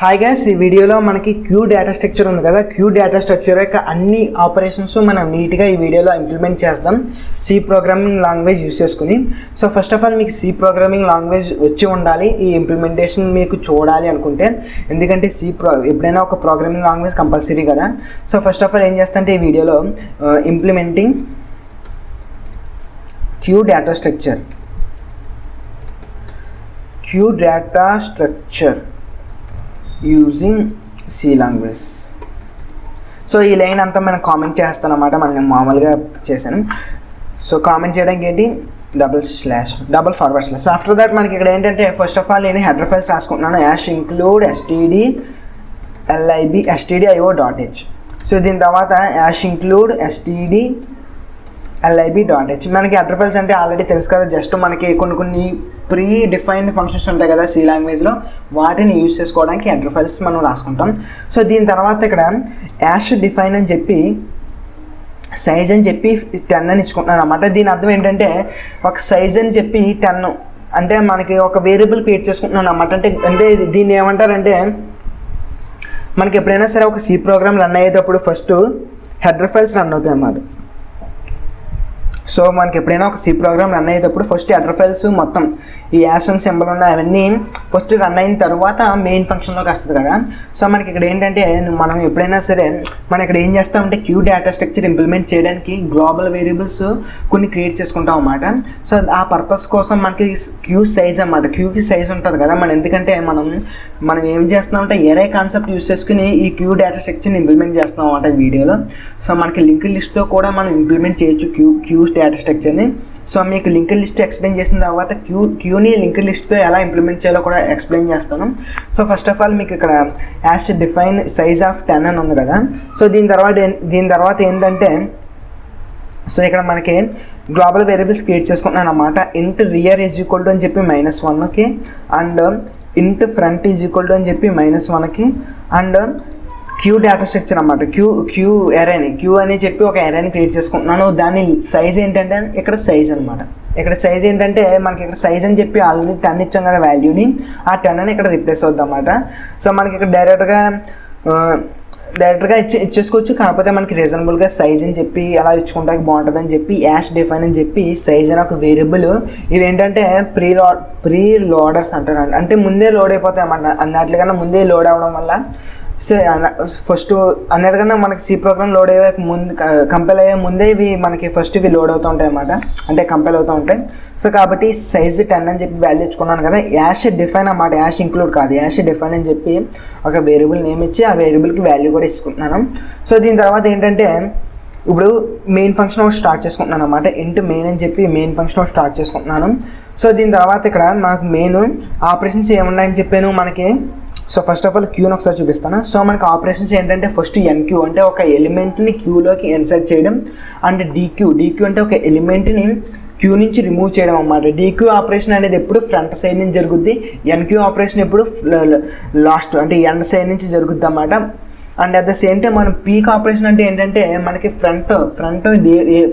Hi guys, ఈ వీడియోలో మనకి క్యూ డేటా స్ట్రక్చర్ ఉంది కదా. క్యూ డేటా స్ట్రక్చర్ యొక్క అన్ని ఆపరేషన్స్ మనం నీట్గా ఈ వీడియోలో ఇంప్లిమెంట్ చేస్తాం సి ప్రోగ్రామింగ్ లాంగ్వేజ్ యూస్ చేసుకుని. సో ఫస్ట్ ఆఫ్ ఆల్ మీకు సి ప్రోగ్రామింగ్ లాంగ్వేజ్ వచ్చి ఉండాలి ఈ ఇంప్లిమెంటేషన్ మీకు చూడాలి అనుకుంటే, ఎందుకంటే ఎప్పుడైనా ఒక ప్రోగ్రామింగ్ లాంగ్వేజ్ కంపల్సరీ కదా. సో ఫస్ట్ ఆఫ్ ఆల్ ఏం చేస్తానంటే ఈ వీడియోలో implementing queue data structure using C language. So ఈ లైన్ అంతా మనం కామెంట్ చేస్తాను అన్నమాట. మనం మామూలుగా చేశాను. సో కామెంట్ చేయడానికి ఏంటి, double forward slash. So after that మనకి ఇక్కడ ఏంటంటే ఫస్ట్ ఆఫ్ ఆల్ నేను హెడర్ ఫైల్స్ రాసుకుంటున్నాను. Hash include stdio.h. సో దీని తర్వాత యాష్ ఇంక్లూడ్ stdlib.h. మనకి హెడర్ ఫైల్స్ అంటే ఆల్రెడీ తెలుసు కదా, జస్ట్ మనకి కొన్ని ప్రీ డిఫైన్డ్ ఫంక్షన్స్ ఉంటాయి కదా సి లాంగ్వేజ్లో, వాటిని యూజ్ చేసుకోవడానికి హెడర్ ఫైల్స్ మనం రాసుకుంటాం. సో దీని తర్వాత ఇక్కడ యాష్ డిఫైన్ అని చెప్పి సైజ్ అని చెప్పి 10 అని ఇచ్చుకుంటున్నాను అనమాట. దీని అర్థం ఏంటంటే ఒక సైజ్ అని చెప్పి 10 అంటే మనకి ఒక వేరియబుల్ క్రియేట్ చేసుకుంటున్నాను అనమాట. అంటే దీన్ని ఏమంటారంటే మనకి ఎప్పుడైనా సరే ఒక సి ప్రోగ్రామ్ రన్ అయ్యేటప్పుడు ఫస్ట్ హెడర్ ఫైల్స్ రన్ అవుతాయి అన్నమాట. సో మనకి ఎప్పుడైనా ఒక సి ప్రోగ్రామ్ రన్ అయ్యేటప్పుడు ఫస్ట్ హెడర్ ఫైల్స్ మొత్తం ఈ యాషన్ సింబల్ ఉన్న అవన్నీ ఫస్ట్ రన్ అయిన తర్వాత మెయిన్ ఫంక్షన్లోకి వస్తుంది కదా. సో మనకి ఇక్కడ ఏంటంటే మనం ఎప్పుడైనా సరే మనం ఇక్కడ ఏం చేస్తామంటే క్యూ డేటా స్ట్రక్చర్ ఇంప్లిమెంట్ చేయడానికి గ్లోబల్ వేరియబుల్స్ కొన్ని క్రియేట్ చేసుకుంటాం అన్నమాట. సో ఆ పర్పస్ కోసం మనకి క్యూ సైజ్ అన్నమాట, క్యూకి సైజ్ ఉంటుంది కదా. ఎందుకంటే మనం ఏం చేస్తున్నామంటే ఎరే కాన్సెప్ట్ యూస్ చేసుకుని ఈ క్యూ డేటా స్ట్రక్చర్ని ఇంప్లిమెంట్ చేస్తాం అన్నమాట వీడియోలో. సో మనకి లింక్ లిస్ట్తో కూడా మనం ఇంప్లిమెంట్ చేయొచ్చు క్యూ డేటా స్ట్రక్చర్ని. సో మీకు లింక్ లిస్ట్ ఎక్స్ప్లెయిన్ చేసిన తర్వాత క్యూని లింక్ లిస్ట్తో ఎలా ఇంప్లిమెంట్ చేయాలో కూడా ఎక్స్ప్లెయిన్ చేస్తాను. సో ఫస్ట్ ఆఫ్ ఆల్ మీకు ఇక్కడ యాష్ డిఫైన్ సైజ్ ఆఫ్ 10 అని ఉంది కదా. సో దీని తర్వాత ఏంటంటే సో ఇక్కడ మనకి గ్లోబల్ వేరియబుల్స్ క్రియేట్ చేసుకుంటున్నాను అన్నమాట. ఇంట్ రియర్ ఈజ్ ఈక్వల్ టు అని చెప్పి -1కి, అండ్ ఇంట్ ఫ్రంట్ ఈజ్ ఈక్వల్ టు అని చెప్పి -1కి, అండ్ క్యూ డేటా స్ట్రక్చర్ అన్నమాట. క్యూ క్యూ అని చెప్పి ఒక ఎరేని క్రియేట్ చేసుకుంటున్నాను. దాని సైజ్ ఏంటంటే ఇక్కడ సైజ్ అనమాట. ఇక్కడ సైజ్ ఏంటంటే మనకి ఇక్కడ సైజ్ అని చెప్పి ఆల్రెడీ 10 ఇచ్చాం కదా వాల్యూని, ఆ 10 అని ఇక్కడ రిప్లేస్ అవుద్ది అన్నమాట. సో మనకి ఇక్కడ డైరెక్ట్గా ఇచ్చేసుకోవచ్చు. కాకపోతే మనకి రీజనబుల్గా సైజ్ అని చెప్పి అలా ఇచ్చుకుంటానికి బాగుంటుంది అని చెప్పి యాష్ డిఫైన్ అని చెప్పి సైజ్ అని ఒక వేరియబుల్. ఇవి ఏంటంటే ప్రీ లోడర్స్ అంటారు, అంటే ముందే లోడ్ అయిపోతాయి అన్నమాట. అన్నట్లుగా ముందే లోడ్ అవ్వడం వల్ల సో ఫస్ట్ అన్నిటికన్నా మనకి సి ప్రోగ్రామ్ లోడ్ అయ్యే ముందు కంపైల్ అయ్యే ముందే ఇవి మనకి ఫస్ట్ ఇవి లోడ్ అవుతూ ఉంటాయి అన్నమాట, అంటే కంపైల్ అవుతూ ఉంటాయి. సో కాబట్టి సైజ్ 10 అని చెప్పి వాల్యూ ఇచ్చుకున్నాను కదా. యాష్ డిఫైన్ అన్నమాట, యాష్ ఇంక్లూడ్ కాదు, యాష్ డిఫైన్ అని చెప్పి ఒక వేరియబుల్ నేమ్ ఇచ్చి ఆ వేరియబుల్కి వాల్యూ కూడా ఇచ్చుకుంటున్నాను. సో దీని తర్వాత ఏంటంటే ఇప్పుడు మెయిన్ ఫంక్షన్ ఒకటి స్టార్ట్ చేసుకుంటున్నాను అన్నమాట. ఇంటూ మెయిన్ అని చెప్పి మెయిన్ ఫంక్షన్ ఒకటి స్టార్ట్ చేసుకుంటున్నాను. సో దీని తర్వాత ఇక్కడ నాకు మెయిన్ ఆపరేషన్స్ ఏమున్నాయని చెప్పాను మనకి. సో ఫస్ట్ ఆఫ్ ఆల్ క్యూని ఒకసారి చూపిస్తాను. సో మనకి ఆపరేషన్స్ ఏంటంటే ఫస్ట్ ఎన్క్యూ అంటే ఒక ఎలిమెంట్ని క్యూలోకి ఇన్సర్ట్ చేయడం, అండ్ డీక్యూ అంటే ఒక ఎలిమెంట్ని క్యూ నుంచి రిమూవ్ చేయడం అన్నమాట. డీక్యూ ఆపరేషన్ అనేది ఎప్పుడు ఫ్రంట్ సైడ్ నుంచి జరుగుద్ది, ఎన్క్యూ ఆపరేషన్ ఎప్పుడు లాస్ట్ అంటే ఎండ్ సైడ్ నుంచి జరుగుద్ది అన్నమాట. And at the same time మనం పీక్ ఆపరేషన్ అంటే ఏంటంటే మనకి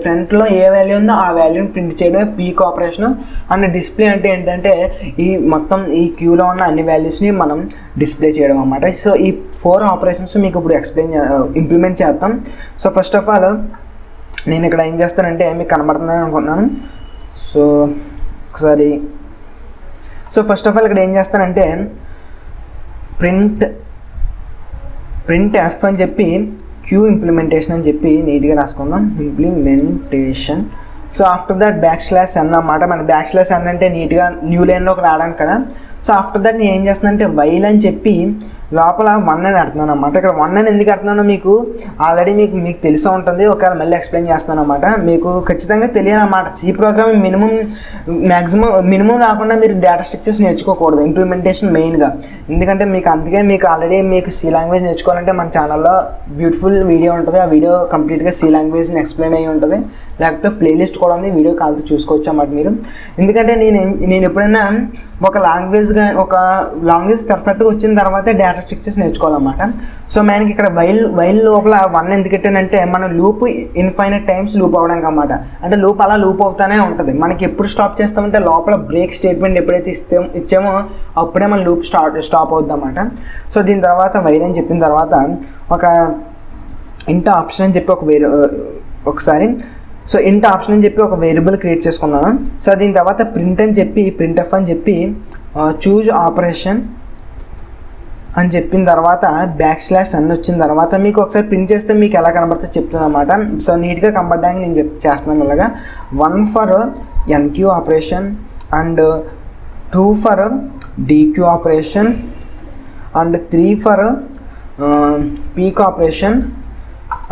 ఫ్రంట్లో ఏ వాల్యూ ఉందో ఆ వాల్యూని ప్రింట్ చేయడమే పీక్ ఆపరేషన్. అండ్ డిస్ప్లే అంటే ఏంటంటే ఈ మొత్తం ఈ క్యూలో ఉన్న అన్ని వాల్యూస్ని మనం డిస్ప్లే చేయడం అన్నమాట. సో ఈ 4 ఆపరేషన్స్ మీకు ఇప్పుడు ఇంప్లిమెంట్ చేద్దాం. సో ఫస్ట్ ఆఫ్ ఆల్ నేను ఇక్కడ ఏం చేస్తానంటే మీకు కనబడుతుందని అనుకుంటున్నాను. సో ఒకసారి ఫస్ట్ ఆఫ్ ఆల్ ఇక్కడ ఏం చేస్తానంటే ప్రింట్ ఎఫ్ అని చెప్పి క్యూ ఇంప్లిమెంటేషన్ అని చెప్పి నీట్గా రాసుకుందాం, implementation. So after that \n అన్నమాట. మన \n అంటే నీట్గా న్యూ లైన్లోకి రావడానికి కదా. సో ఆఫ్టర్ దట్ నేను ఏం చేస్తున్నాను అంటే వైల్ అని చెప్పి లోపల 1 అని పెడుతున్నాను అన్నమాట. ఇక్కడ 1 అని ఎందుకు పెడుతున్నానో మీకు ఆల్రెడీ మీకు తెలిసే ఉంటుంది, ఒకవేళ మళ్ళీ ఎక్స్ప్లెయిన్ చేస్తున్నాను అన్నమాట. మీకు ఖచ్చితంగా తెలియాలన్నమాట. సి ప్రోగ్రామింగ్ మినిమం రాకుండా మీరు డేటా స్ట్రక్చర్స్ నేర్చుకోకూడదు, ఇంప్లిమెంటేషన్ మెయిన్గా. ఎందుకంటే అందుకే మీకు ఆల్రెడీ మీకు సి లాంగ్వేజ్ నేర్చుకోవాలంటే మన ఛానల్లో బ్యూటిఫుల్ వీడియో ఉంటుంది. ఆ వీడియో కంప్లీట్గా సి లాంగ్వేజ్ని ఎక్స్ప్లెయిన్ అయ్యి ఉంటుంది, లేకపోతే ప్లేలిస్ట్ కూడా ఉంది, వీడియో కాల్తో చూసుకోవచ్చు అన్నమాట మీరు. ఎందుకంటే నేను ఎప్పుడైనా ఒక లాంగ్వేజ్ పర్ఫెక్ట్గా వచ్చిన తర్వాత డేటా క్యారెక్టరిస్టిక్స్ నేర్చుకోవాలన్నమాట. సో మనకి ఇక్కడ వైల్ లోపల 1 ఎందుకు పెట్టానంటే మనం లూప్ ఇన్ఫైనైట్ టైమ్స్ లూప్ అవ్వడానికి అన్నమాట. అంటే లూప్ అలా లూప్ అవుతానే ఉంటుంది. మనకి ఎప్పుడు స్టాప్ చేస్తామంటే లోపల బ్రేక్ స్టేట్మెంట్ ఎప్పుడైతే ఇచ్చామో అప్పుడే మన లూప్ స్టాప్ అవుద్ది అన్నమాట. సో దీని తర్వాత వైల్ అని చెప్పిన తర్వాత ఒక ఇంట్ ఆప్షన్ అని చెప్పి ఒకసారి సో ఇంట్ ఆప్షన్ అని చెప్పి ఒక వేరియబుల్ క్రియేట్ చేసుకున్నాను. సో దీని తర్వాత ప్రింట్ అని చెప్పి ప్రింట్ఎఫ్ అని చెప్పి చూజ్ ఆపరేషన్ అని చెప్పిన తర్వాత /n వచ్చిన తర్వాత మీకు ఒకసారి ప్రింట్ చేస్తే మీకు ఎలా కనబడుతుందో చెప్తుంది అన్నమాట. సో నీట్గా కనబడడానికి నేను చేస్తున్నాను. అలాగా 1 for NQ operation and 2 for DQ operation and 3 for peak operation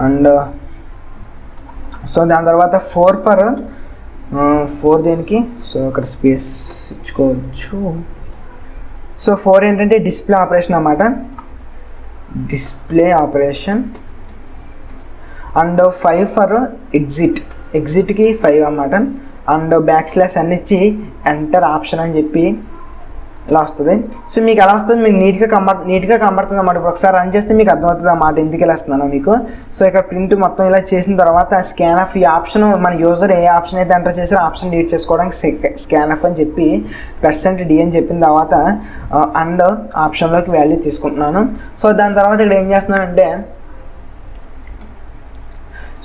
and so దాని తర్వాత 4 ఫర్ 4 దేనికి సో అక్కడ స్పేస్ ఇచ్చుకోవచ్చు. సో 4 ఏంటంటే డిస్ప్లే ఆపరేషన్ అన్నమాట, డిస్ప్లే ఆపరేషన్ అండ్ 5 ఫర్ ఎగ్జిట్కి 5 అన్నమాట అండ్ /n ఇచ్చి ఎంటర్ ఆప్షన్ అని చెప్పి ఇలా వస్తుంది. సో మీకు ఎలా వస్తుంది మీకు నీట్గా కనబడుతుంది అన్నమాట. ఇప్పుడు ఒకసారి రన్ చేస్తే మీకు అర్థమవుతుంది అన్నమాట ఎందుకు ఇలా వస్తున్నాను మీకు. సో ఇక్కడ ప్రింట్ మొత్తం ఇలా చేసిన తర్వాత స్కాన్ ఆఫ్ ఈ ఆప్షన్ మన యూజర్ ఏ ఆప్షన్ అయితే ఎంటర్ చేసారో ఆప్షన్ డిలీట్ చేసుకోవడానికి స్కాన్ ఆఫ్ అని చెప్పి %d అని చెప్పిన తర్వాత అండ్ ఆప్షన్లోకి వాల్యూ తీసుకుంటున్నాను. సో దాని తర్వాత ఇక్కడ ఏం చేస్తున్నానంటే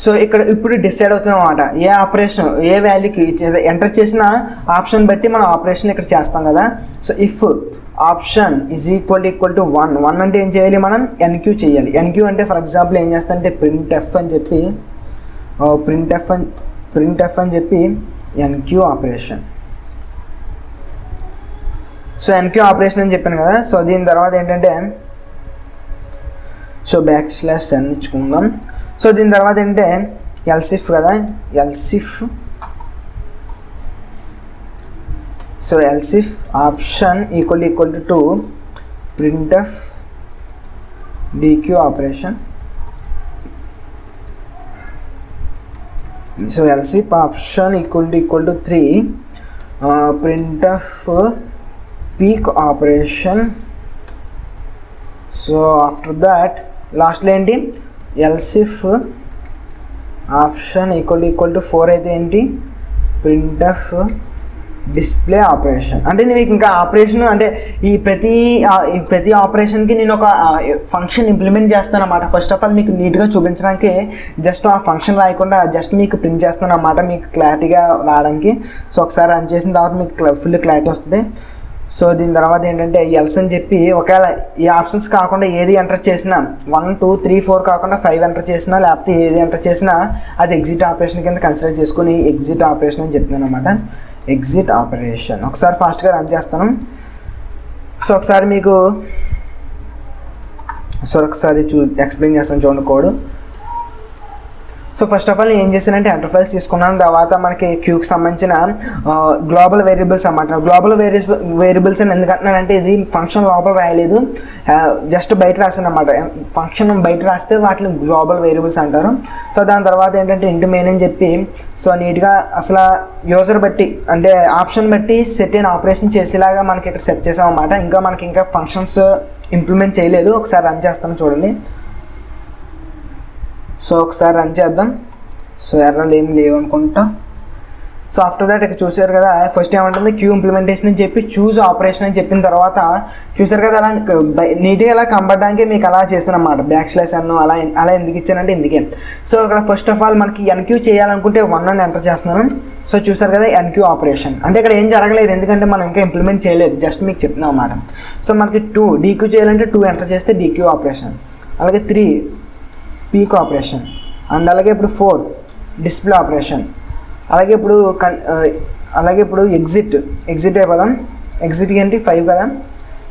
సో ఇక్కడ ఇప్పుడు డిసైడ్ అవుతుంది అన్నమాట ఏ ఆపరేషన్ ఏ వాల్యూకి ఎంటర్ చేసిన ఆప్షన్ బట్టి మనం ఆపరేషన్ ఇక్కడ చేస్తాం కదా. So if option is equal to 1 అంటే ఏం చేయాలి మనం NQ చేయాలి. NQ అంటే ఫర్ ఎగ్జాంపుల్ ఏం చేస్తా అంటే ప్రింట్ఎఫ్ అని చెప్పి NQ operation. So NQ operation అని చెప్పాను కదా. సో దీని తర్వాత ఏంటంటే సో /n ఇచ్చుకుందాం. సో దీని తర్వాత ఏంటంటే ఎల్సిఫ్ కదా, so elif option equal to printf DQ operation. So elif option equal to 3 printf peak operation. So after that లాస్ట్లో ఏంటి ఎల్సిఫ్ ఆప్షన్ ఈక్వల్ టు 4 అయితే ఏంటి ప్రింట్ఎఫ్ డిస్ప్లే ఆపరేషన్. అంటే నేను ఇంకా ఆపరేషన్ అంటే ఈ ప్రతి ఆపరేషన్కి నేను ఒక ఫంక్షన్ ఇంప్లిమెంట్ చేస్తాను అన్నమాట. ఫస్ట్ ఆఫ్ ఆల్ మీకు నీట్గా చూపించడానికి జస్ట్ ఆ ఫంక్షన్ రాయకుండా జస్ట్ మీకు ప్రింట్ చేస్తాను అన్నమాట మీకు క్లారిటీగా రావడానికి. సో ఒకసారి రన్ చేసిన తర్వాత మీకు ఫుల్ క్లారిటీ వస్తుంది. సో దీని తర్వాత ఏంటంటే ఎల్స్ అని చెప్పి ఒకవేళ ఈ ఆప్షన్స్ కాకుండా ఏది ఎంటర్ చేసినా 1 2 3 4 కాకుండా 5 ఎంటర్ చేసినా లేకపోతే ఏది ఎంటర్ చేసినా అది ఎగ్జిట్ ఆపరేషన్ కింద కన్సిడర్ చేసుకుని ఎగ్జిట్ ఆపరేషన్ అని చెప్తున్నాను అనమాట. ఎగ్జిట్ ఆపరేషన్ ఒకసారి ఫాస్ట్గా రన్ చేస్తాను. సో ఒకసారి మీకు ఎక్స్ప్లెయిన్ చేస్తాను చూడండి code. So first of all నేను ఏం చేశానంటే ఎంటర్ ఫైల్స్ తీసుకున్నాను. తర్వాత మనకి క్యూకి సంబంధించిన గ్లోబల్ వేరియబుల్స్ అన్నమాట. గ్లోబల్ వేరియబుల్స్ అని ఎందుకంటున్నానంటే ఇది ఫంక్షన్ లోపల రాయలేదు, జస్ట్ బయట రాసాను అన్నమాట. ఫంక్షన్ బయట రాస్తే వాటిని గ్లోబల్ వేరియబుల్స్ అంటారు. సో దాని తర్వాత ఏంటంటే ఇంటి మెయిన్ అని చెప్పి సో నీట్గా అసలు యూజర్ బట్టి అంటే ఆప్షన్ బట్టి సెట్ అయిన ఆపరేషన్ చేసేలాగా మనకి ఇక్కడ సెట్ చేసాం అన్నమాట. ఇంకా ఫంక్షన్స్ ఇంప్లిమెంట్ చేయలేదు. ఒకసారి రన్ చేస్తాను చూడండి. సో ఒకసారి రన్ చేద్దాం. సో ఎర్రలు ఏం లేవు అనుకుంటా. సో ఆఫ్టర్ దాట్ ఇక్కడ చూసారు కదా ఫస్ట్ ఏమంటుంది క్యూ ఇంప్లిమెంటేషన్ అని చెప్పి చూజ్ ఆపరేషన్ అని చెప్పిన తర్వాత చూసారు కదా అలా నీట్గా అలా కనబడడానికి మీకు అలా చేస్తానమాట. /n అలా ఎందుకు ఇచ్చానంటే ఇందుకే. సో ఇక్కడ ఫస్ట్ ఆఫ్ ఆల్ మనకి NQ చేయాలనుకుంటే 1 అని ఎంటర్ చేస్తున్నాను. సో చూసారు కదా NQ ఆపరేషన్ అంటే ఇక్కడ ఏం జరగలేదు ఎందుకంటే మనం ఇంకా ఇంప్లిమెంట్ చేయలేదు, జస్ట్ మీకు చెప్తున్నాం అన్నమాట. సో మనకి 2 DQ చేయాలంటే 2 ఎంటర్ చేస్తే DQ ఆపరేషన్, అలాగే 3 పీక్ ఆపరేషన్ అండ్ అలాగే ఇప్పుడు 4 డిస్ప్లే ఆపరేషన్, అలాగే ఇప్పుడు ఎగ్జిట్ అయిపోదాం. ఎగ్జిట్ ఏంటి 5 కదా.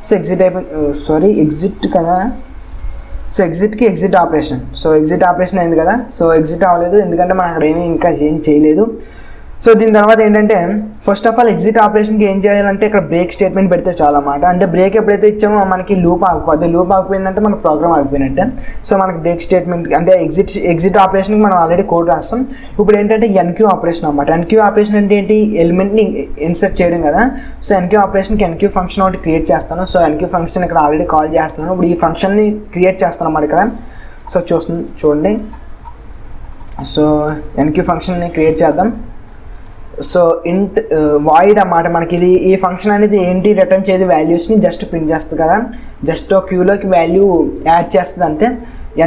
సో ఎగ్జిట్ కదా. సో ఎగ్జిట్కి exit operation. So exit operation అయింది కదా. సో ఎగ్జిట్ అవ్వలేదు ఎందుకంటే మనం అక్కడ ఇంకా ఏం చేయలేదు. సో దీని తర్వాత ఏంటంటే ఫస్ట్ ఆఫ్ ఆల్ ఎగ్జిట్ ఆపరేషన్కి ఏం చేయాలంటే ఇక్కడ బ్రేక్ స్టేట్మెంట్ పెడితే చాలా అన్నమాట. అంటే బ్రేక్ ఎప్పుడైతే ఇచ్చామో మనకి లూప్ ఆగిపోద్ది. లూప్ ఆగిపోయిందంటే మన ప్రోగ్రామ్ ఆగిపోయినట్టే. సో మనకి బ్రేక్ స్టేట్మెంట్ అంటే ఎగ్జిట్ ఆపరేషన్కి మనం ఆల్రెడీ కోడ్ రాస్తాం. ఇప్పుడు ఏంటంటే ఎన్క్యూ ఆపరేషన్ అన్నమాట. ఎన్క్యూ ఆపరేషన్ అంటే ఏంటి, ఎలిమెంట్ని ఇన్సర్ట్ చేయడం కదా. సో ఎన్క్యూ ఆపరేషన్కి ఎన్క్యూ ఫంక్షన్ ఒకటి క్రియేట్ చేస్తాను. సో ఎన్క్యూ ఫంక్షన్ ఇక్కడ ఆల్రెడీ కాల్ చేస్తున్నాను. ఇప్పుడు ఈ ఫంక్షన్ని క్రియేట్ చేస్తాను అన్నమాట ఇక్కడ. సో చూడండి. సో ఎన్క్యూ ఫంక్షన్ని క్రియేట్ చేద్దాం. సో ఇంట్ వాయిడ్ అన్నమాట. మనకి ఇది ఈ ఫంక్షన్ అనేది ఏంటి, రిటర్న్ చేసే వాల్యూస్ని జస్ట్ ప్రింట్ చేస్తుంది కదా. జస్ట్ క్యూలోకి వాల్యూ యాడ్ చేస్తుంది అంతే.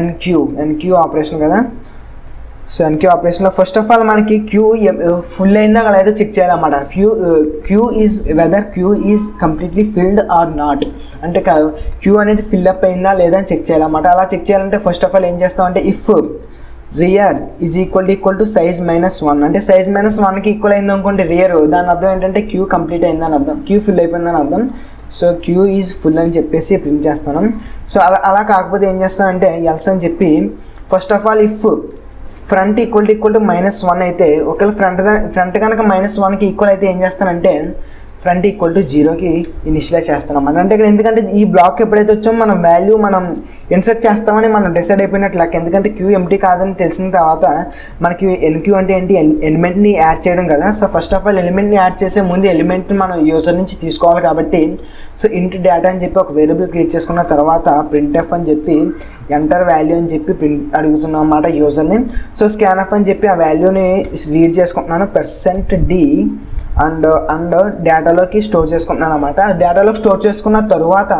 ఎన్క్యూ ఆపరేషన్ కదా. సో ఎన్క్యూ ఆపరేషన్లో ఫస్ట్ ఆఫ్ ఆల్ మనకి క్యూ ఫుల్ అయిందా లేదా చెక్ చేయాలన్నమాట. Queue is whether queue is completely filled or not, అంటే క్యూ అనేది ఫిల్అప్ అయిందా లేదా అని చెక్ చేయాలన్నమాట. అలా చెక్ చేయాలంటే ఫస్ట్ ఆఫ్ ఆల్ ఏం చేస్తామంటే if rear is equal to size -1, అంటే సైజ్ -1కి ఈక్వల్ అయింది అనుకోండి రియర్, దాని అర్థం ఏంటంటే క్యూ కంప్లీట్ అయిందని అర్థం, క్యూ ఫిల్ అయిపోయిందని అర్థం. సో క్యూ ఈజ్ ఫుల్ అని చెప్పేసి ప్రింట్ చేస్తాను. సో అలా కాకపోతే ఏం చేస్తానంటే ఎల్స్ అని చెప్పి first of all if front equal to -1 అయితే, ఒకవేళ ఫ్రంట్ కనుక -1కి ఈక్వల్ అయితే ఏం చేస్తానంటే ఫ్రంట్ ఈక్వల్ టు 0కి ఇనిషియలైజ్ చేస్తాం అన్నమాట. అంటే ఇక్కడ ఎందుకంటే ఈ బ్లాక్ ఎప్పుడైతే వచ్చామో మనం వాల్యూ మనం ఇన్సర్ట్ చేస్తామని మనం డిసైడ్ అయిపోయినట్లు లెక్క. ఎందుకంటే క్యూ ఎంటీ కాదని తెలిసిన తర్వాత మనకి ఎన్క్యూ అంటే ఏంటి, ఎలిమెంట్ని యాడ్ చేయడం కదా. సో ఫస్ట్ ఆఫ్ ఆల్ ఎలిమెంట్ని యాడ్ చేసే ముందు ఎలిమెంట్ని మనం యూజర్ నుంచి తీసుకోవాలి కాబట్టి సో ఇంట్ డేటా అని చెప్పి ఒక వేరియబుల్ క్రియేట్ చేసుకున్న తర్వాత ప్రింట్ఎఫ్ అని చెప్పి ఎంటర్ వాల్యూ అని చెప్పి ప్రింట్ అడుగుతున్నాం అన్నమాట యూజర్ని. సో స్కాన్ఎఫ్ అని చెప్పి ఆ వాల్యూని రీడ్ చేసుకుంటున్నాను %d అండ్ డేటాలోకి స్టోర్ చేసుకుంటున్నాను అనమాట. డేటాలోకి స్టోర్ చేసుకున్న తర్వాత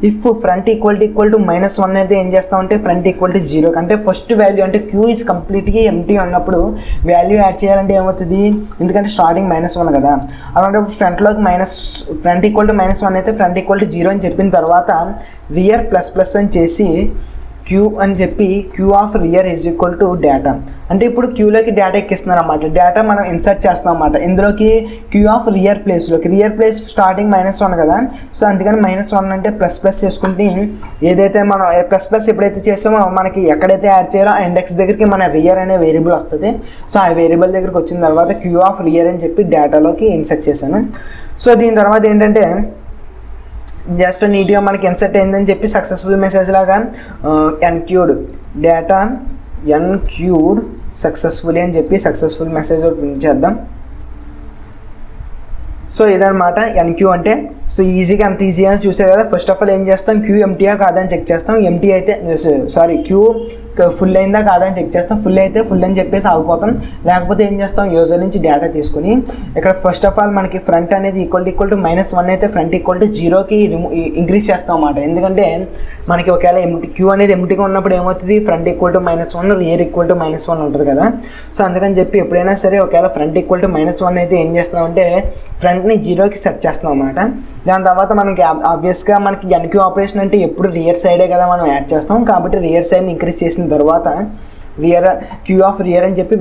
ఇఫ్ ఫ్రంట్ ఈక్వల్ టు -1 అయితే ఏం చేస్తామంటే ఫ్రంట్ ఈక్వల్ టు 0, అంటే ఫస్ట్ వాల్యూ అంటే క్యూ ఈజ్ కంప్లీట్గా ఎంటీ ఉన్నప్పుడు వాల్యూ యాడ్ చేయాలంటే ఏమవుతుంది, ఎందుకంటే స్టార్టింగ్ -1 కదా. అలాంటప్పుడు ఫ్రంట్ ఈక్వల్ టు -1 అయితే ఫ్రంట్ ఈక్వల్ టు 0 అని చెప్పిన తర్వాత రియర్ ++ అని చేసి క్యూ అని చెప్పి queue of rear is equal to data, అంటే ఇప్పుడు క్యూలోకి డేటా ఎక్కిస్తున్నారు అన్నమాట. డేటా మనం ఇన్సర్ట్ చేస్తాం అన్నమాట. ఇందులోకి queue of rear place starting -1 కదా. సో అందుకని -1 అంటే ++ చేసుకుంటే ఏదైతే మనం ++ ఎప్పుడైతే చేసామో మనకి ఎక్కడైతే యాడ్ చేయాలో ఆ ఇండెక్స్ దగ్గరికి మన రియర్ అనే వేరియబుల్ వస్తుంది. సో ఆ వేరియబుల్ దగ్గరికి వచ్చిన తర్వాత క్యూ ఆఫ్ రియర్ అని చెప్పి డేటాలోకి ఇన్సర్ట్ చేశాను. సో దీని తర్వాత ఏంటంటే జస్ట్ నీట్గా మనకి ఇన్సర్ట్ అయిందని చెప్పి సక్సెస్ఫుల్ మెసేజ్ లాగా ఎన్క్యూడ్ డేటా సక్సెస్ఫుల్లీ అని చెప్పి సక్సెస్ఫుల్ మెసేజ్ ప్రింట్ చేద్దాం. సో ఇదనమాట ఎన్క్యూ అంటే. సో ఈజీగా అంత ఈజీగా చూసారు కదా. ఫస్ట్ ఆఫ్ ఆల్ ఏం చేస్తాం, క్యూ ఎంటీయా కాదని చెక్ చేస్తాం. ఎంటీ అయితే క్యూ ఫుల్ అయిందా కాదని చెక్ చేస్తాం. ఫుల్ అయితే ఫుల్ అని చెప్పేసి ఆగిపోతాం. లేకపోతే ఏం చేస్తాం, యూజర్ నుంచి డేటా తీసుకుని ఇక్కడ ఫస్ట్ ఆఫ్ ఆల్ మనకి ఫ్రంట్ అనేది ఈక్వల్ టు -1 అయితే ఫ్రంట్ ఈక్వల్ టు 0కి ఇంక్రీజ్ చేస్తాం అన్నమాట. ఎందుకంటే మనకి ఒకవేళ క్యూ అనేది ఎంటీగా ఉన్నప్పుడు ఏమవుతుంది, front equal to -1 rear equal to -1 ఉంటుంది కదా. సో అందుకని చెప్పి ఎప్పుడైనా సరే ఒకవేళ ఫ్రంట్ ఈక్వల్ టు -1 అయితే ఏం చేస్తామంటే ఫ్రంట్ని 0కి సెట్ చేస్తాం అన్నమాట. దాని తర్వాత మనకి ఆబ్వియస్గా మనకి ఎన్క్యూ ఆపరేషన్ అంటే ఎప్పుడు రియర్ సైడే కదా మనం యాడ్ చేస్తాం. కాబట్టి రియర్ సైడ్ని ఇంక్రీజ్ చేసిన తర్వాత క్యూ ఆఫ్ రియర్ అని చెప్పి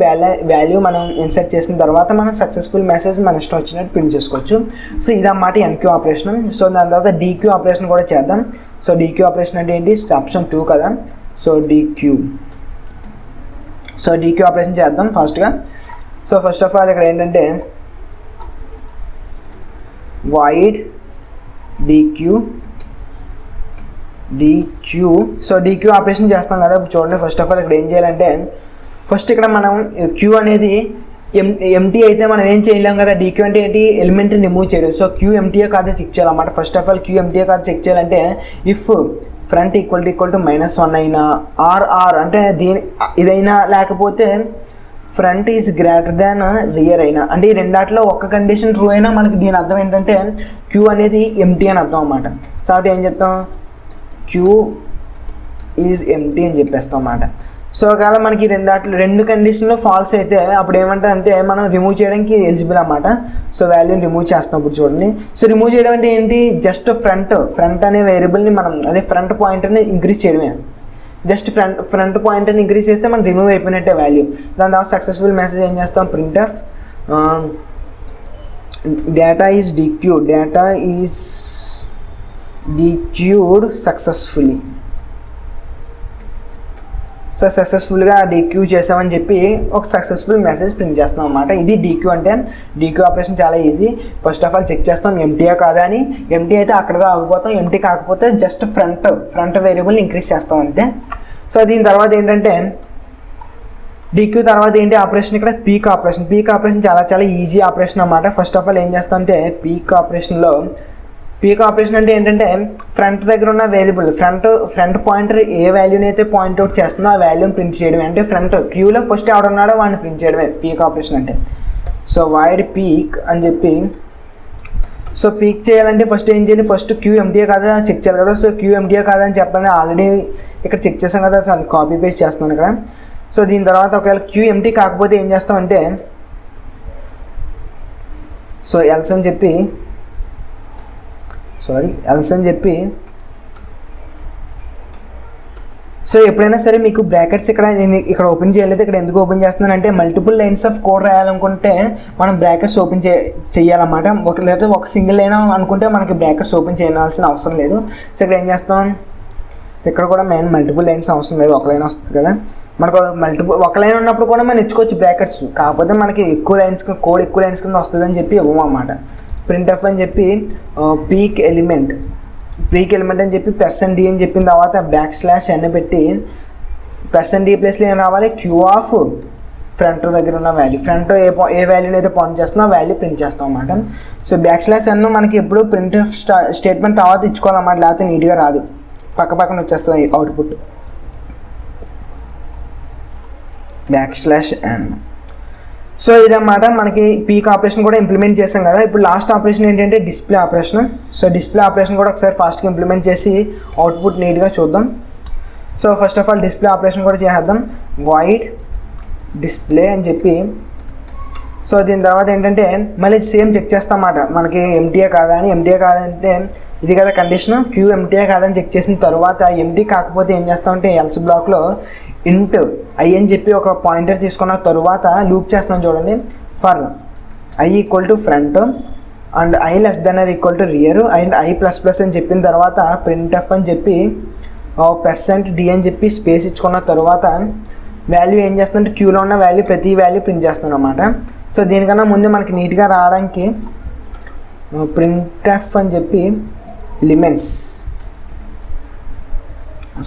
వాల్యూ మనం ఇన్సర్ట్ చేసిన తర్వాత మనం సక్సెస్ఫుల్ మెసేజ్ మన ఇష్టం వచ్చినట్టు ప్రింట్ చేసుకోవచ్చు. సో ఇదన్నమాట ఎన్క్యూ ఆపరేషన్. సో దాని తర్వాత డీక్యూ ఆపరేషన్ కూడా చేద్దాం. సో డీక్యూ ఆపరేషన్ అంటే ఏంటి, ఆప్షన్ 2 కదా. సో డీక్యూ ఆపరేషన్ చేద్దాం ఫాస్ట్గా. సో ఫస్ట్ ఆఫ్ ఆల్ ఇక్కడ ఏంటంటే void dq. So dq operation చేస్తాం కదా. ఇప్పుడు చూడండి ఫస్ట్ ఆఫ్ ఆల్ ఇక్కడ ఏం చేయాలంటే ఫస్ట్ ఇక్కడ మనం క్యూ అనేది ఎంటీ అయితే మనం ఏం చేయలేం కదా. dq అంటే ఏంటి, ఎలిమెంట్ని రిమూవ్ చేయడం. సో క్యూ ఎంటీఏ కాదు చెక్ చేయాలన్నమాట. ఫస్ట్ ఆఫ్ ఆల్ క్యూ ఎంటీఏ కాదు చెక్ చేయాలంటే ఇఫ్ ఫ్రంట్ ఈక్వల్ టు -1 అయినా ఆర్ అంటే ఇదైనా లేకపోతే front is greater than rear అయినా, అంటే ఈ రెండాట్లో ఒక్క కండిషన్ ట్రూ అయినా మనకి దీని అర్థం ఏంటంటే క్యూ అనేది ఎంటీ అని అర్థం అన్నమాట. సో అటు ఏం చెప్తాం, క్యూ ఈజ్ ఎంటీ అని చెప్పేస్తాం అన్నమాట. సో ఒకవేళ మనకి రెండు కండిషన్లో ఫాల్స్ అయితే అప్పుడు ఏమంటారంటే మనం రిమూవ్ చేయడానికి ఎలిజిబుల్ అన్నమాట. సో వాల్యూని రిమూవ్ చేస్తాం. ఇప్పుడు చూడండి. సో రిమూవ్ చేయడం అంటే ఏంటి, జస్ట్ ఫ్రంట్ అనే వేరియబుల్ని మనం అదే ఫ్రంట్ పాయింటర్ని ఇంక్రీజ్ చేయడమే. జస్ట్ ఫ్రంట్ పాయింటర్ని ఇంక్రీజ్ చేస్తే మనం రిమూవ్ అయిపోయినట్టే వాల్యూ. దాని తర్వాత సక్సెస్ఫుల్ మెసేజ్ ఏం చేస్తాం, printf data is dequeued successfully. So సక్సెస్ఫుల్గా డీక్యూ చేసామని చెప్పి ఒక సక్సెస్ఫుల్ మెసేజ్ ప్రింట్ చేస్తాం అనమాట. ఇది డీక్యూ అంటే. డీక్యూ ఆపరేషన్ చాలా easy. First of all check చేస్తాం ఎంటీయా కాదా అని. ఎంటీ అయితే అక్కడతో ఆగిపోతాం, ఎంటీ కాకపోతే జస్ట్ ఫ్రంట్ వేరియబుల్ని ఇంక్రీజ్ చేస్తాం అంతే. సో దీని తర్వాత ఏంటంటే డీక్యూ తర్వాత ఏంటి ఆపరేషన్, ఇక్కడ పీక్ ఆపరేషన్. పీక్ ఆపరేషన్ చాలా ఈజీ ఆపరేషన్ అన్నమాట. ఫస్ట్ ఆఫ్ ఆల్ ఏం చేస్తాం అంటే పీక్ ఆపరేషన్ అంటే ఏంటంటే ఫ్రంట్ దగ్గర ఉన్న వేరియబుల్ ఫ్రంట్ పాయింటర్ ఏ వాల్యూని అయితే పాయింట్అవుట్ చేస్తుందో ఆ వాల్యూని ప్రింట్ చేయడమే. అంటే ఫ్రంట్ క్యూలో ఫస్ట్ ఎవడున్నాడో వాడిని ప్రింట్ చేయడమే పీక్ ఆపరేషన్ అంటే. సో వైడ్ పీక్ అని చెప్పి, సో పీక్ చేయాలంటే ఫస్ట్ ఏం చేయాలి, ఫస్ట్ క్యూ ఎంటీఏ కాదా చెక్ చేయాలి కదా. సో క్యూ ఎంటీఏ కాదా అని చెప్పాలని ఆల్రెడీ ఇక్కడ చెక్ చేసాం కదా, సో కాపీ పేస్ట్ చేస్తున్నాను ఇక్కడ. సో దీని తర్వాత ఒకవేళ క్యూ ఎంటీ కాకపోతే ఏం చేస్తామంటే సో ఎల్స్ అని చెప్పి సో ఎప్పుడైనా సరే మీకు బ్రాకెట్స్ నేను ఇక్కడ ఓపెన్ చేయలేదు. ఇక్కడ ఎందుకు ఓపెన్ చేస్తున్నానంటే మల్టిపుల్ లైన్స్ ఆఫ్ కోడ్ రాయాలనుకుంటే మనం బ్రాకెట్స్ ఓపెన్ చేయాలన్నమాట. లేదా ఒక సింగిల్ లైన్ అనుకుంటే మనకి బ్రాకెట్స్ ఓపెన్ చేయాల్సిన అవసరం లేదు. సో ఇక్కడ ఏం చేస్తాం, ఇక్కడ కూడా మెయిన్ మల్టిపుల్ లైన్స్ అవసరం లేదు, ఒక లైన్ వస్తుంది కదా మనకు. ఒక లైన్ ఉన్నప్పుడు కూడా మనం ఇచ్చుకోవచ్చు బ్రాకెట్స్, కాకపోతే మనకి ఎక్కువ లైన్స్ కింద వస్తుంది అని చెప్పి ఇవ్వము అన్నమాట. ప్రింట్ ఎఫ్ అని చెప్పి పీక్ ఎలిమెంట్ అని చెప్పి %d అని చెప్పిన తర్వాత \n పెట్టి %d ప్లేస్లో ఏం రావాలి, క్యూ ఆఫ్ ఫ్రంట్ దగ్గర ఉన్న వాల్యూ, ఫ్రంట్ ఏ వాల్యూని అయితే పాయింట్ చేస్తుందో ఆ వాల్యూ ప్రింట్ చేస్తాం అన్నమాట. సో \n మనకి ఎప్పుడు ప్రింట్ స్టేట్మెంట్ తర్వాత ఇచ్చుకోవాలన్నమాట, లేకపోతే నీట్గా రాదు, పక్కన వచ్చేస్తుంది అవుట్పుట్. \n. సో ఇదన్నమాట మనకి పీక్ ఆపరేషన్ కూడా ఇంప్లిమెంట్ చేసాం కదా. ఇప్పుడు లాస్ట్ ఆపరేషన్ ఏంటంటే display operation. So display operation కూడా ఒకసారి ఫాస్ట్గా ఇంప్లిమెంట్ చేసి అవుట్పుట్ నీట్గా చూద్దాం. So first of all display operation కూడా చేద్దాం. వైడ్ డిస్ప్లే అని చెప్పి, సో దీని తర్వాత ఏంటంటే మళ్ళీ సేమ్ చెక్ చేస్తాం అన్నమాట, మనకి ఎంటీఏ కాదా అని. ఎంటీఏ కాదంటే ఇది కదా కండిషన్, క్యూ ఎంటీఏ కాదని చెక్ చేసిన తర్వాత ఎంటీ కాకపోతే ఏం చేస్తామంటే ఎల్స్ బ్లాక్లో ఇంట్ ఐ అని చెప్పి ఒక పాయింటర్ తీసుకున్న తరువాత లూప్ చేస్తున్నాం చూడండి. For I equal to front and I less than or equal to rear and I ++ అని చెప్పిన తర్వాత ప్రింట్ ఎఫ్ అని చెప్పి %d అని చెప్పి స్పేస్ ఇచ్చుకున్న తర్వాత వాల్యూ ఏం చేస్తుందంటే క్యూలో ఉన్న వాల్యూ ప్రతి వాల్యూ ప్రింట్ చేస్తున్నాం అన్నమాట. సో దీనికన్నా ముందు మనకి నీట్గా రావడానికి ప్రింట్ ఎఫ్ అని చెప్పి ఎలిమెంట్స్.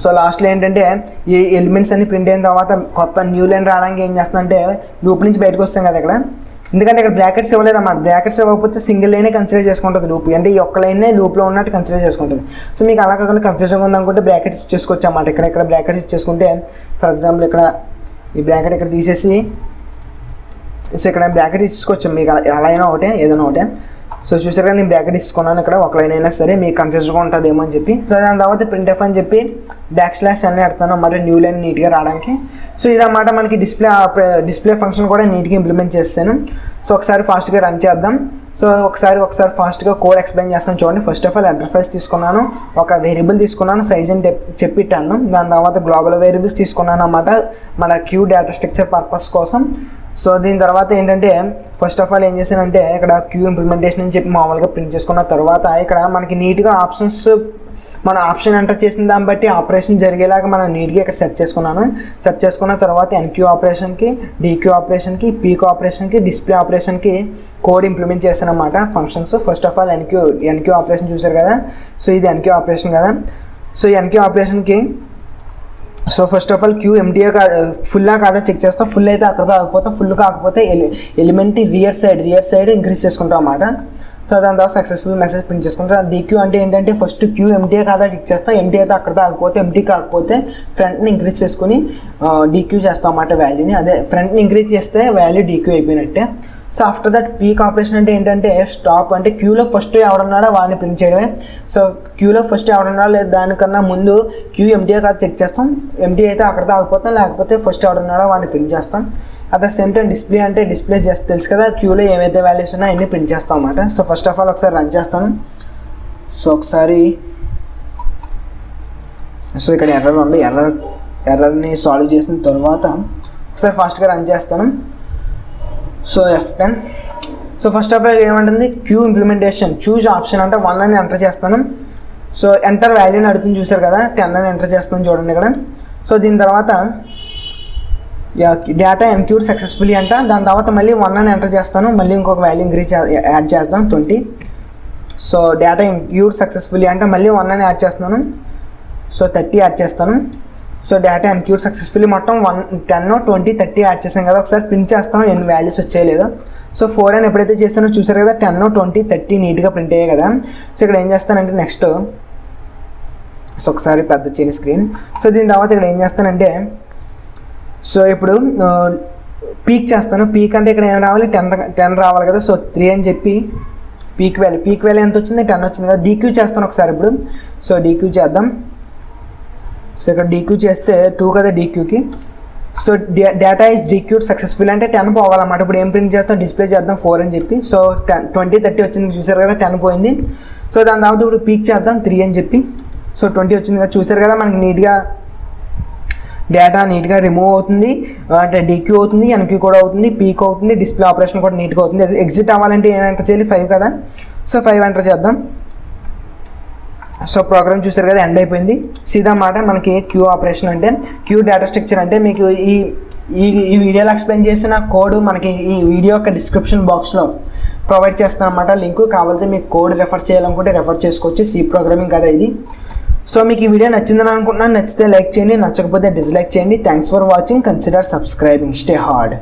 సో లాస్ట్లో ఏంటంటే ఈ ఎలిమెంట్స్ అన్ని ప్రింట్ అయిన తర్వాత కొత్త న్యూ లైన్ రావడానికి ఏం చేస్తుందంటే లూప్ నుంచి బయటకు వస్తాం కదా ఇక్కడ. ఎందుకంటే ఇక్కడ బ్రాకెట్స్ ఇవ్వలేదు అన్నమాట. బ్రాకెట్స్ ఇవ్వకపోతే సింగిల్ లైనే కన్సిడర్ చేసుకుంటుంది లూప్, అంటే ఈ ఒక్క లైనే లూప్లో ఉన్నట్టు కన్సిడర్ చేసుకుంటుంది. సో మీకు అలా కాకుండా కన్ఫ్యూజన్గా ఉందనుకుంటే బ్రాకెట్స్ ఇచ్చేసుకోవచ్చు అన్నమాట. ఇక్కడ బ్రాకెట్స్ ఇచ్చేసుకుంటే ఫర్ ఎగ్జాంపుల్ ఇక్కడ ఈ బ్రాకెట్ ఇక్కడ తీసేసి, సో ఇక్కడ బ్రాకెట్ ఇచ్చుకోవచ్చు మీకు అలా అయినా ఒకటే ఏదైనా ఒకటే. సో చూసారు కానీ నేను బ్రాకెట్ తీసుకున్నాను ఇక్కడ, ఒక లైన్ అయినా సరే మీకు కన్ఫ్యూజ్గా ఉంటుందేమో అని చెప్పి. సో దాని తర్వాత ప్రింట్ ఎఫ్ అని చెప్పి \n పెడతాను అన్నమాట, న్యూ లైన్ నీట్గా రావడానికి. సో ఇదన్నమాట మనకి డిస్ప్లే ఫంక్షన్ కూడా నీట్గా ఇంప్లిమెంట్ చేస్తాను. సో ఒకసారి ఫాస్ట్గా రన్ చేద్దాం. సో ఒకసారి ఫాస్ట్గా కోడ్ ఎక్స్ప్లెయిన్ చేస్తాను చూడండి. ఫస్ట్ ఆఫ్ ఆల్ ఇంటర్ఫేస్ తీసుకున్నాను, ఒక వేరియబుల్ తీసుకున్నాను, సైజ్ అని చెప్పిట్టాను. దాని తర్వాత గ్లోబల్ వేరియబుల్స్ తీసుకున్నాను అన్నమాట మన క్యూ డేటా స్ట్రక్చర్ పర్పస్ కోసం. సో దీని తర్వాత ఏంటంటే ఫస్ట్ ఆఫ్ ఆల్ ఏం చేశానంటే ఇక్కడ క్యూ ఇంప్లిమెంటేషన్ అని చెప్పి మామూలుగా ప్రింట్ చేసుకున్న తర్వాత ఇక్కడ మనకి నీట్గా ఆప్షన్స్, మన ఆప్షన్ ఎంటర్ చేసిన దాన్ని బట్టి ఆపరేషన్ జరిగేలాగా మనం నీట్గా ఇక్కడ సెట్ చేసుకున్న తర్వాత ఎన్క్యూ ఆపరేషన్కి, డీక్యూ ఆపరేషన్కి, పీక్ ఆపరేషన్కి, డిస్ప్లే ఆపరేషన్కి కోడ్ ఇంప్లిమెంట్ చేశాను అన్నమాట functions. First of all enqueue operation చూసారు కదా. సో ఇది ఎన్క్యూ ఆపరేషన్ కదా. సో ఎన్క్యూ ఆపరేషన్కి so first of all queue ఎంటీఏ ఫుల్లా కాదా చెక్ చేస్తాం. ఫుల్ అయితే అక్కడ కాకపోతే, ఫుల్ కాకపోతే ఎలిమెంట్ రియర్ సైడ్ ఇంక్రీజ్ చేసుకుంటాం అన్నమాట. సో దాని తర్వాత సక్సెస్ఫుల్ మెసేజ్ ప్రింట్ చేసుకుంటాం. డీక్యూ అంటే ఏంటంటే ఫస్ట్ క్యూ ఎంటీఏ కాదా చెక్ చేస్తాం. ఎంటీ అయితే అక్కడ కాకపోతే, ఎంటీ కాకపోతే ఫ్రంట్ని ఇంక్రీజ్ చేసుకుని డీక్యూ చేస్తాం అన్నమాట వాల్యూని. అదే ఫ్రంట్ని ఇంక్రీజ్ చేస్తే వాల్యూ డీక్యూ అయిపోయినట్టే. So after that peak operation అంటే ఏంటంటే స్టాప్, అంటే క్యూలో ఫస్ట్ ఎవడున్నాడో వాళ్ళని ప్రింట్ చేయడమే. సో క్యూలో ఫస్ట్ ఎవడున్నాడో లేదా దానికన్నా ముందు క్యూ ఎంటీఏ కాదు చెక్ చేస్తాం. ఎంటీ అయితే అక్కడ ఆగిపోతాం, లేకపోతే ఫస్ట్ ఎవడున్నాడో వాళ్ళని ప్రింట్ చేస్తాం. At the same time display అంటే డిస్ప్లే చేస్తే తెలుసు కదా, క్యూలో ఏమైతే వాల్యూస్ ఉన్నాయో అన్నీ ప్రింట్ చేస్తాం అన్నమాట. సో ఫస్ట్ ఆఫ్ ఆల్ ఒకసారి రన్ చేస్తాను. సో ఇక్కడ ఎర్రర్ ఉంది, ఎర్రర్ని సాల్వ్ చేసిన తర్వాత ఒకసారి ఫాస్ట్గా రన్ చేస్తాను. So F10. So first of all ఏమంటుంది, క్యూ ఇంప్లిమెంటేషన్ చూజ్ ఆప్షన్ అంటే 1 అని ఎంటర్ చేస్తాను. సో ఎంటర్ వాల్యూని అడుగుతుంది చూసారు కదా, 10 అని ఎంటర్ చేస్తాను చూడండి ఇక్కడ. సో దీని తర్వాత డేటా ఎన్క్యూర్ సక్సెస్ఫుల్లీ అంట. దాని తర్వాత మళ్ళీ 1 అని ఎంటర్ చేస్తాను, మళ్ళీ ఇంకొక వాల్యూ ఇంక్రీజ్ యాడ్ చేద్దాం 20. సో డేటా ఎన్క్యూర్ సక్సెస్ఫుల్లీ అంటే మళ్ళీ 1 అని యాడ్ చేస్తున్నాను, సో 30 యాడ్ చేస్తాను. సో డేటా ఎన్క్యూర్ సక్సెస్ఫుల్లీ మొత్తం 1, 10, 20, 30 యాడ్ చేసాం కదా. ఒకసారి ప్రింట్ చేస్తాను ఎన్ని వాల్యూస్ వచ్చాయో లేదో. సో 4 అని ఎప్పుడైతే చేస్తానో చూసారు కదా, 10, 20, 30 నీట్గా ప్రింట్ అయ్యాయి కదా. సో ఇక్కడ ఏం చేస్తానంటే నెక్స్ట్ సో ఒకసారి పెద్ద చేయని స్క్రీన్. సో దీని తర్వాత ఇక్కడ ఏం చేస్తానంటే సో ఇప్పుడు పీక్ చేస్తాను. పీక్ అంటే ఇక్కడ ఏం రావాలి, 10 రావాలి కదా. సో 3 అని చెప్పి పీక్ వాల్యూ ఎంత వచ్చింది, 10 వచ్చింది కదా. డీక్యూ చేస్తాను ఒకసారి ఇప్పుడు. సో డీక్యూ చేద్దాం. సో ఇక్కడ డీక్యూ చేస్తే 2 కదా డీక్యూకి. సో డేటా ఈజ్ డీక్యూడ్ సక్సెస్ఫుల్ అంటే 10 పోవాలన్నమాట. ఇప్పుడు ఏం ప్రింట్ చేస్తాం, డిస్ప్లే చేద్దాం 4 అని చెప్పి. సో 20, 30 వచ్చింది చూసారు కదా, 10 పోయింది. సో దాని తర్వాత ఇప్పుడు పీక్ చేద్దాం 3 అని చెప్పి. సో 20 వచ్చింది కదా, చూసారు కదా. మనకి నీట్గా డేటా నీట్గా రిమూవ్ అవుతుంది, అంటే డీక్యూ అవుతుంది, ఎన్క్యూ కూడా అవుతుంది, పీక్ అవుతుంది, డిస్ప్లే ఆపరేషన్ కూడా నీట్గా అవుతుంది. ఎగ్జిట్ అవ్వాలంటే ఏం ఎంటర్ చేయాలి, 5 కదా. సో 5 ఎంటర్ చేద్దాం. సో ప్రోగ్రామ్ చూసారు కదా, ఎండ్ అయిపోయింది. సీదా మాట మనకి క్యూ ఆపరేషన్ అంటే, క్యూ డేటా స్ట్రక్చర్ అంటే మీకు ఈ వీడియోలో ఎక్స్ప్లెయిన్ చేసిన కోడ్ మనకి ఈ వీడియో యొక్క డిస్క్రిప్షన్ బాక్స్లో ప్రొవైడ్ చేస్తాను అన్నమాట. లింక్ కావాలంటే మీకు కోడ్ రెఫర్ చేయాలనుకుంటే రెఫర్ చేసుకోవచ్చు. సి ప్రోగ్రామింగ్ కదా ఇది. సో మీకు ఈ వీడియో నచ్చిందని అనుకుంటున్నాను. నచ్చితే లైక్ చేయండి, నచ్చకపోతే డిస్లైక్ చేయండి. Thanks for watching. Consider subscribing. Stay hard.